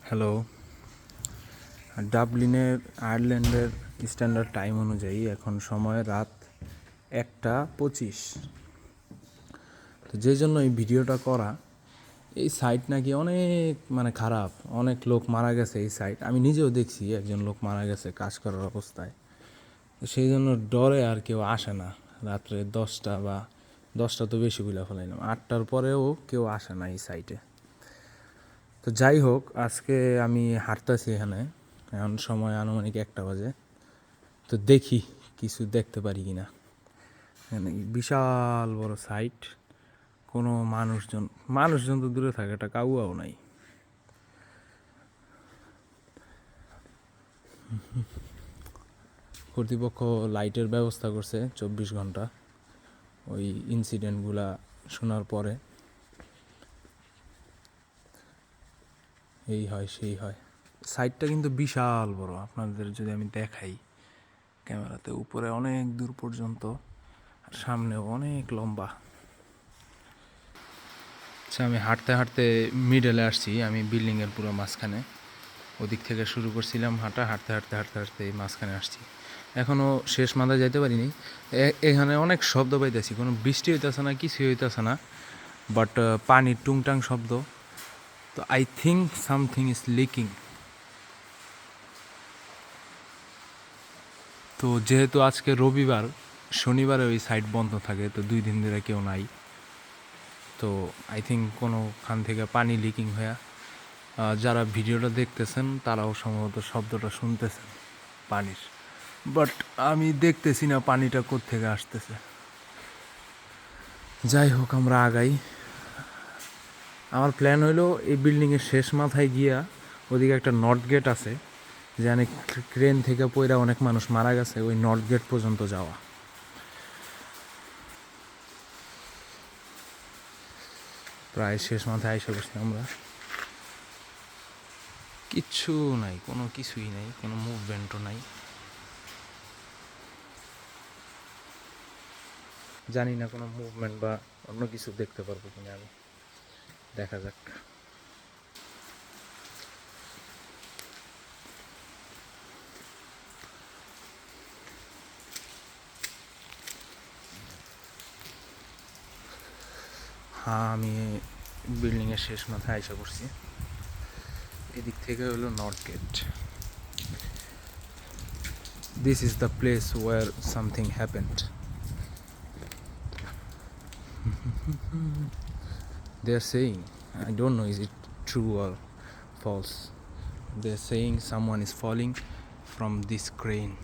Hello. ডাবলিনের আয়ারল্যান্ডের standard time অনুযায়ী এখন সময় রাত 1:25। তো যে জন্য এই ভিডিওটা করা, এই সাইট নাকি অনেক খারাপ, অনেক লোক মারা গেছে এই সাইট। আমি নিজেও দেখছি একজন লোক মারা গেছে কাজ করার অবস্থায়। তো সেই জন্য ডরে আর কেউ আসে না রাত্রে 10টা তো বেশি বলে ফেলাইলাম, 8টার পরেও কেউ আসে না এই সাইটে। তো যাই হোক, আজকে আমি হাঁটতেছি এখানে, এখন সময় আনুমানিক 1টা বাজে। তো দেখি কিছু দেখতে পারি কি না। এখানে বিশাল বড় সাইট, কোনো মানুষজন তো দূরে থাকে, একটা কাউয়াও নাই। কর্তৃপক্ষ লাইটের ব্যবস্থা করছে 24 ঘন্টা ওই ইনসিডেন্টগুলা শোনার পরে। এই হয় সেই হয়। সাইটটা কিন্তু বিশাল বড়, আপনাদের যদি আমি দেখাই ক্যামেরাতে, উপরে অনেক দূর পর্যন্ত, আর সামনেও অনেক লম্বা। আচ্ছা, আমি হাঁটতে হাঁটতে মিডলে আসছি, আমি বিল্ডিংয়ের পুরো মাঝখানে। ওদিক থেকে শুরু করছিলাম হাঁটতে হাঁটতে এই মাঝখানে আসছি। এখনও শেষ মাথায় যাইতে পারিনি। এখানে অনেক শব্দ পাইতেছি, কোনো বৃষ্টি হইতেছে না, কিছুই হইতেছে না, বাট পানির টুংটাং শব্দ। তো I think something is leaking. তো যেহেতু আজকে রবিবার, শনিবারে ওই সাইট বন্ধ থাকে, তো 2 দিন ধরে কেউ নাই। তো আই থিঙ্ক কোনোখান থেকে পানি লিকিং হয়ে, যারা ভিডিওটা দেখতেছেন তারাও সম্ভবত শব্দটা শুনতেছেন পানির, বাট আমি দেখতেছি না পানিটা কোত্থেকে আসতেছে। যাই হোক, আমরা আগাই। আমার প্ল্যান হইলো এই বিল্ডিংয়ের শেষ মাথায় গিয়া, ওদিকে একটা নর্থ গেট আছে, যেখানে ক্রেন থেকে পইরা অনেক মানুষ মারা গেছে, ওই নর্থ গেট পর্যন্ত যাওয়া। প্রায় শেষ মাথায় আইসা বসছি আমরা। কিচ্ছু নাই, কোনো কিছুই নাই, কোনো মুভমেন্টও নাই। জানি না কোনো মুভমেন্ট বা অন্য কিছু দেখতে পারবো কিনা আমি, দেখা যাক। হ্যাঁ, আমি বিল্ডিংয়ের শেষ মাথায় আইসা পড়ছি। এদিক থেকে হলো north gate. This is the place where something happened. They are saying, I don't know is it true or false, they are saying someone is falling from this crane.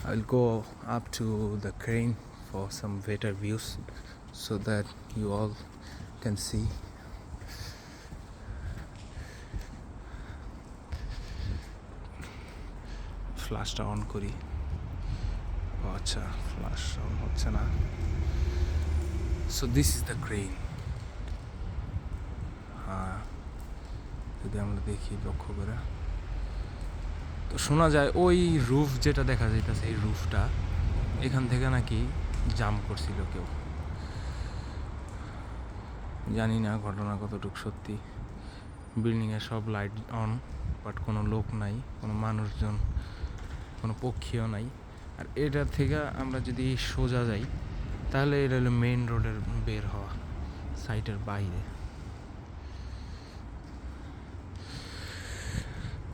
I'll go up to the crane for some better views so that you all can see. ফ্ল্যাশটা on করি। আচ্ছা, flash on হচ্ছে না। So this is the crane. হ্যাঁ, যদি আমরা দেখি লক্ষ্য করে, তো শোনা যায় ওই রুফ যেটা দেখা যাইতেছে, এই রুফটা এখান থেকে নাকি জাম্প করছিল কেউ। জানি না ঘটনা কতটুকু সত্যি। বিল্ডিংয়ে সব লাইট অন, বাট কোনো লোক নাই, কোনো মানুষজন, কোনো পক্ষীও নাই। আর এটার থেকে আমরা যদি সোজা যাই, তাহলে এটা হলো মেইন রোডের বের হওয়া, সাইটের বাইরে।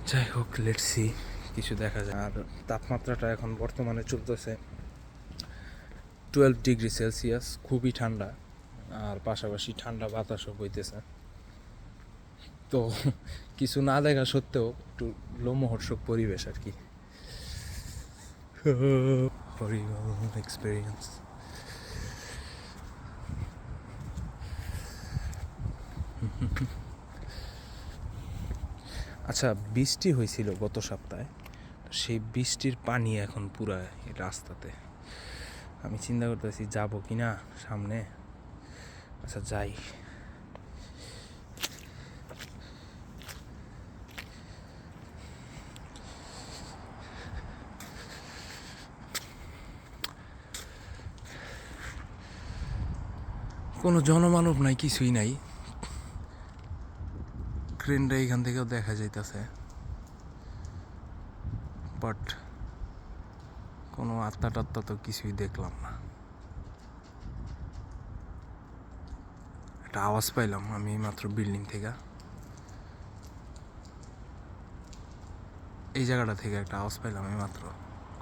যাই হোক, লেটস সি কিছু দেখা যায়। আর তাপমাত্রাটা এখন বর্তমানে চলতেছে 12 ডিগ্রি সেলসিয়াস, খুবই ঠান্ডা, আর পাশাপাশি ঠান্ডা বাতাসও বইতেছে। তো কিছু না দেখা সত্ত্বেও একটু লোমহর্ষক পরিবেশ আর কি। হরিবল এক্সপিরিয়েন্স। আচ্ছা, বৃষ্টি হয়েছিল গত সপ্তাহে, সেই বৃষ্টির পানি এখন পুরা রাস্তাতে। আমি চিন্তা করতেছি যাবো কি না সামনে। আচ্ছা, যাই। কোনো জনমানব নাই, কিছুই নাই, ক্রেনটা এইখান থেকেও দেখা যাইতেছে, বাট কোনো আত্মা টাত্মা তো কিছুই দেখলাম না। একটা আওয়াজ পাইলাম আমি মাত্র বিল্ডিং থেকে, এই জায়গাটা থেকে একটা আওয়াজ পাইলাম আমি মাত্র,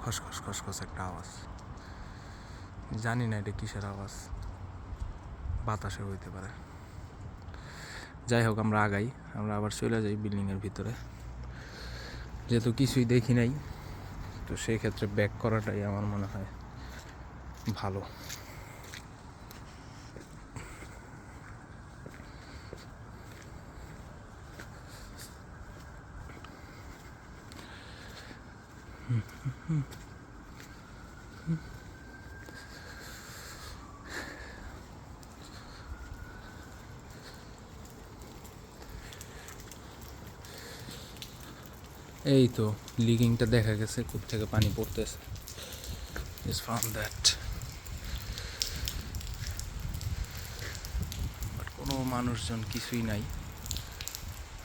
খসখস খসখস একটা আওয়াজ। জানি না এটা কিসের আওয়াজ, বাতাসে হইতে পারে। যাই হোক, আমরা আগাই, আমরা আবার চলে যাই বিল্ডিংয়ের ভিতরে। যেহেতু কিছুই দেখি নাই, তো সেই ক্ষেত্রে ব্যাক করাটাই আমার মনে হয় ভালো। এই তো লিকিংটা দেখা গেছে, কূপ থেকে পানি পড়তেছে। Just found that. বাট কোনো মানুষজন কিছুই নাই,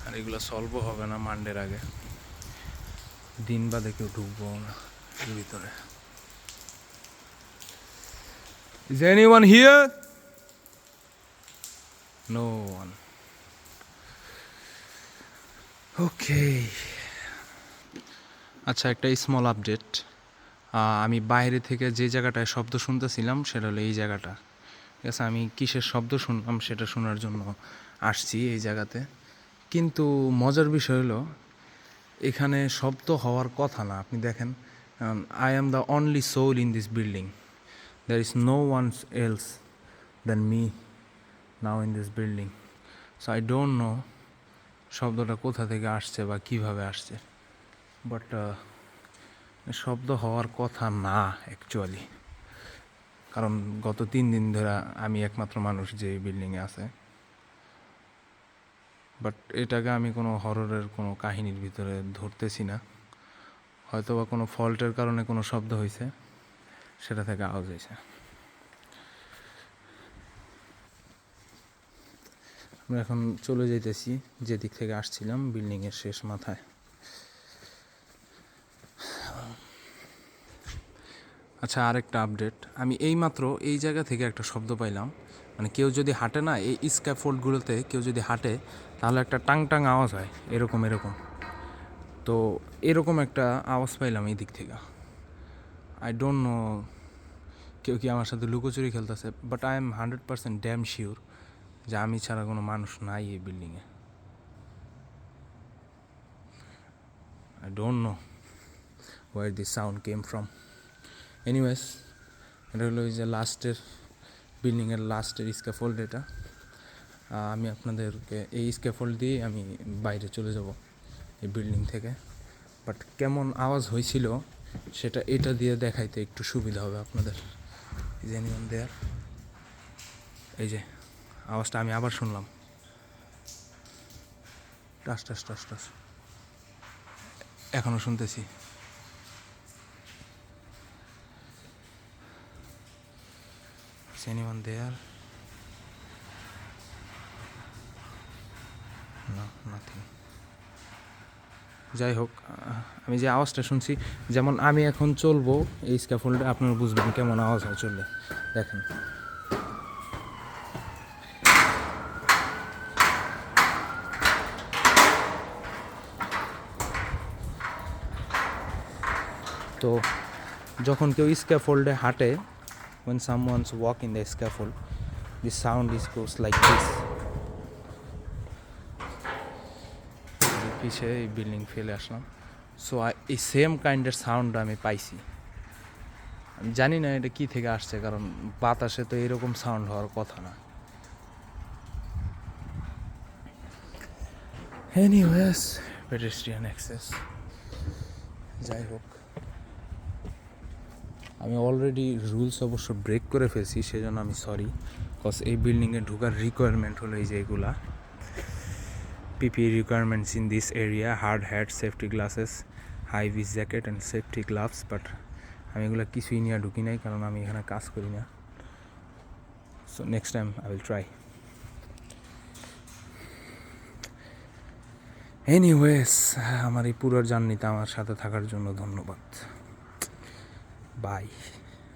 আর এগুলো সলভও হবে না মানডের আগে। দিন বাদে কেউ ঢুকবো না এর ভিতরে। Is anyone here? No one. Okay. আচ্ছা, একটা স্মল আপডেট। আমি বাইরে থেকে যে জায়গাটায় শব্দ শুনতেছিলাম সেটা হলো এই জায়গাটা। ঠিক আছে, আমি কিসের শব্দ শুনলাম সেটা শোনার জন্য আসছি এই জায়গাতে। কিন্তু মজার বিষয় হলো এখানে শব্দ হওয়ার কথা না। আপনি দেখেন, I am the only soul in this building, there is no one else than me now in this building. So I don't know শব্দটা কোথা থেকে আসছে বা কিভাবে আসছে, বাট শব্দ হওয়ার কথা না অ্যাকচুয়ালি, কারণ গত 3 দিন ধরে আমি একমাত্র মানুষ যে এই বিল্ডিংয়ে আছে। বাট এটাকে আমি কোনো হররের কোনো কাহিনীর ভিতরে ধরতেছি না। হয়তো বা কোনো ফল্টের কারণে কোনো শব্দ হয়েছে, সেটা থেকে আওয়াজ হয়েছে। আমরা এখন চলে যাইতেছি যেদিক থেকে আসছিলাম, বিল্ডিংয়ের শেষ মাথায়। আচ্ছা, আরেকটা আপডেট, আমি এইমাত্র এই জায়গা থেকে একটা শব্দ পাইলাম। মানে কেউ যদি হাঁটে না, এই স্ক্যাফোল্ডগুলোতে কেউ যদি হাঁটে তাহলে একটা টাং টাং আওয়াজ হয়, এরকম এরকম। তো এরকম একটা আওয়াজ পাইলাম এই দিক থেকে। আই ডোন্ট নো কেউ কি আমার সাথে লুকোচুরি খেলতেছে, but I am 100% damn sure যে আমি ছাড়া কোনো মানুষ নাই এই বিল্ডিংয়ে। I don't know where this sound came from. Anyways, এটা হলো ওই যে লাস্টের বিল্ডিংয়ের লাস্টের স্ক্যাফোল্ড। এটা আমি আপনাদেরকে এই স্ক্যাফোল্ড দিয়ে আমি বাইরে চলে যাব এই বিল্ডিং থেকে। বাট কেমন আওয়াজ হয়েছিল সেটা এটা দিয়ে দেখাইতে একটু সুবিধা হবে আপনাদের। জেনুইন দেয়ার, এই যে আওয়াজটা আমি আবার শুনলাম, টাস টাস টাস টাস, এখনও শুনতেছি। Anyone there? No, nothing. যাই হোক, আমি যে আওয়াজটা শুনছি, যেমন আমি এখন চলবো এই স্ক্যাফোল্ডে, আপনারা বুঝবেন কেমন আওয়াজ হয় চললে। দেখেন, তো যখন কেউ স্ক্যাফোল্ডে হাঁটে, when someone's walk in the scaffold, the sound goes like this. পিছে এই বিল্ডিং ফেলে আসলাম, সো এই সেম কাইন্ডের সাউন্ড আমি পাইছি। আমি জানি না এটা কী থেকে আসছে, কারণ বাতাসে তো এরকম সাউন্ড হওয়ার কথা না। Anyways, pedestrian access. যাই হোক, আমি অলরেডি রুলস অবশ্য ব্রেক করে ফেলছি, সেজন্য আমি সরি। কজ এই বিল্ডিংয়ে ঢোকার রিকোয়ারমেন্ট হলো এই যে এগুলা PPE requirements in this area: hard hat, safety glasses, high vis jacket and safety gloves. But আমি এগুলো কিছুই নিয়ে ঢুকি নাই, কারণ আমি এখানে কাজ করি না। So next time I will try. Anyways, আমার এই পুরো জার্নিতে আমার সাথে থাকার জন্য ধন্যবাদ। বাই।